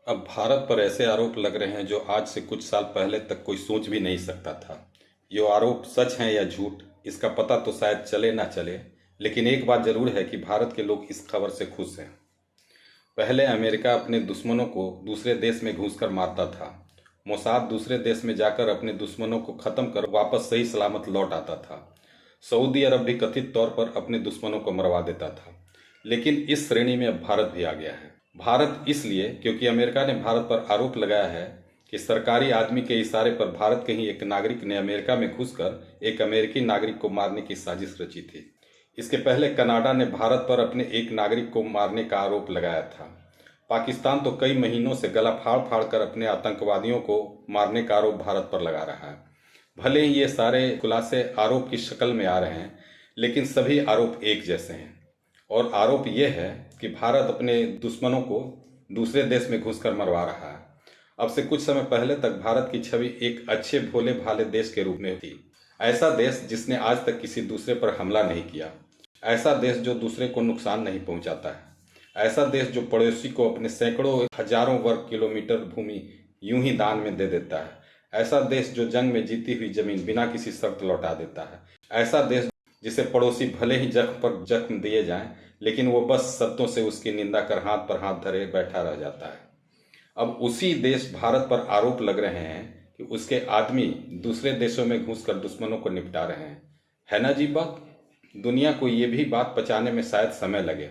अब भारत पर ऐसे आरोप लग रहे हैं जो आज से कुछ साल पहले तक कोई सोच भी नहीं सकता था। ये आरोप सच हैं या झूठ, इसका पता तो शायद चले ना चले, लेकिन एक बात जरूर है कि भारत के लोग इस खबर से खुश हैं। पहले अमेरिका अपने दुश्मनों को दूसरे देश में घुसकर मारता था। मोसाद दूसरे देश में जाकर अपने दुश्मनों को खत्म कर वापस सही सलामत लौट आता था। सऊदी अरब भी कथित तौर पर अपने दुश्मनों को मरवा देता था। लेकिन इस श्रेणी में अब भारत भी आ गया है। भारत इसलिए क्योंकि अमेरिका ने भारत पर आरोप लगाया है कि सरकारी आदमी के इशारे पर भारत के ही एक नागरिक ने अमेरिका में घुसकर एक अमेरिकी नागरिक को मारने की साजिश रची थी। इसके पहले कनाडा ने भारत पर अपने एक नागरिक को मारने का आरोप लगाया था। पाकिस्तान तो कई महीनों से गला फाड़ फाड़ कर अपने आतंकवादियों को मारने का आरोप भारत पर लगा रहा है। भले ही ये सारे खुलासे आरोप की शक्ल में आ रहे हैं, लेकिन सभी आरोप एक जैसे हैं। और आरोप ये है कि भारत अपने दुश्मनों को दूसरे देश में घुसकर मरवा रहा है। अब से कुछ समय पहले तक भारत की छवि एक अच्छे भोले भाले देश के रूप में थी। ऐसा देश जिसने आज तक किसी दूसरे पर हमला नहीं किया, ऐसा देश जो दूसरे को नुकसान नहीं पहुंचाता है, ऐसा देश जो पड़ोसी को अपने सैकड़ों हजारों वर्ग किलोमीटर भूमि यूं ही दान में दे देता है, ऐसा देश जो जंग में जीती हुई जमीन बिना किसी शर्त लौटा देता है, ऐसा देश जिसे पड़ोसी भले ही जख्म पर जख्म दिए जाएं, लेकिन वो बस शब्दों से उसकी निंदा कर हाथ पर हाथ धरे बैठा रह जाता है। अब उसी देश भारत पर आरोप लग रहे हैं कि उसके आदमी दूसरे देशों में घुसकर दुश्मनों को निपटा रहे हैं। है ना अजीब बात? दुनिया को ये भी बात पचाने में शायद समय लगे।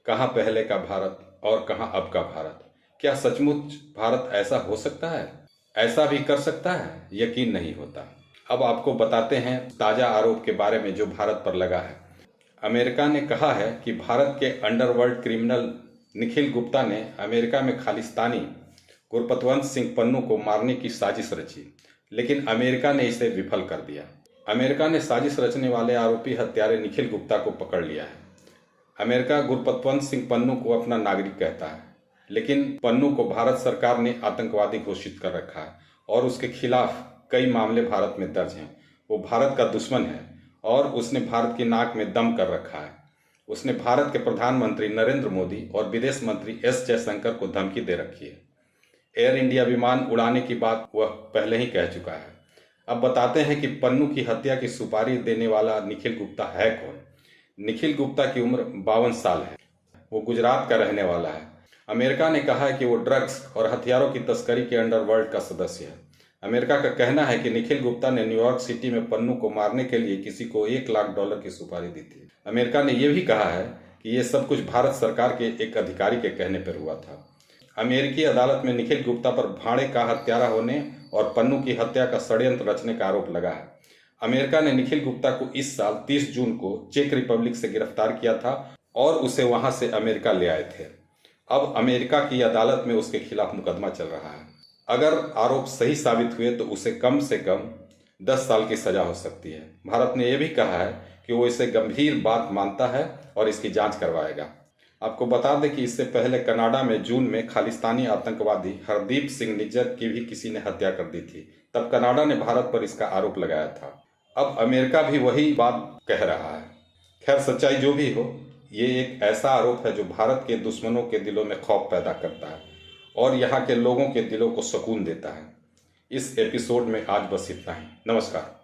कहाँ पहले का भारत और कहाँ अब का भारत? क्या सचमुच भारत ऐसा हो सकता है? ऐसा भी कर सकता है? यकीन नहीं होता। अब आपको बताते हैं ताज़ा आरोप के बारे में जो भारत पर लगा है। अमेरिका ने कहा है कि भारत के अंडरवर्ल्ड क्रिमिनल निखिल गुप्ता ने अमेरिका में खालिस्तानी गुरपतवंत सिंह पन्नू को मारने की साजिश रची, लेकिन अमेरिका ने इसे विफल कर दिया। अमेरिका ने साजिश रचने वाले आरोपी हत्यारे निखिल गुप्ता को पकड़ लिया है। अमेरिका गुरपतवंत सिंह पन्नू को अपना नागरिक कहता है, लेकिन पन्नू को भारत सरकार ने आतंकवादी घोषित कर रखा है और उसके खिलाफ कई मामले भारत में दर्ज हैं। वो भारत का दुश्मन है और उसने भारत की नाक में दम कर रखा है। उसने भारत के प्रधानमंत्री नरेंद्र मोदी और विदेश मंत्री एस जयशंकर को धमकी दे रखी है। एयर इंडिया विमान उड़ाने की बात वह पहले ही कह चुका है। अब बताते हैं कि पन्नू की हत्या की सुपारी देने वाला निखिल गुप्ता है कौन। निखिल गुप्ता की उम्र 52 साल है। वो गुजरात का रहने वाला है। अमेरिका ने कहा है कि वो ड्रग्स और हथियारों की तस्करी के अंडरवर्ल्ड का सदस्य है। अमेरिका का कहना है कि निखिल गुप्ता ने न्यूयॉर्क सिटी में पन्नू को मारने के लिए किसी को $1 लाख की सुपारी दी थी। अमेरिका ने यह भी कहा है कि ये सब कुछ भारत सरकार के एक अधिकारी के कहने पर हुआ था। अमेरिकी अदालत में निखिल गुप्ता पर भाड़े का हत्यारा होने और पन्नू की हत्या का षड्यंत्र रचने का आरोप लगा है। अमेरिका ने निखिल गुप्ता को इस साल 30 जून को चेक रिपब्लिक से गिरफ्तार किया था और उसे वहां से अमेरिका ले आए थे। अब अमेरिका की अदालत में उसके खिलाफ मुकदमा चल रहा है। अगर आरोप सही साबित हुए तो उसे कम से कम 10 साल की सजा हो सकती है। भारत ने यह भी कहा है कि वो इसे गंभीर बात मानता है और इसकी जांच करवाएगा। आपको बता दें कि इससे पहले कनाडा में जून में खालिस्तानी आतंकवादी हरदीप सिंह निज्जर की भी किसी ने हत्या कर दी थी। तब कनाडा ने भारत पर इसका आरोप लगाया था। अब अमेरिका भी वही बात कह रहा है। खैर, सच्चाई जो भी हो, ये एक ऐसा आरोप है जो भारत के दुश्मनों के दिलों में खौफ पैदा करता है और यहाँ के लोगों के दिलों को सुकून देता है। इस एपिसोड में आज बस इतना ही। नमस्कार।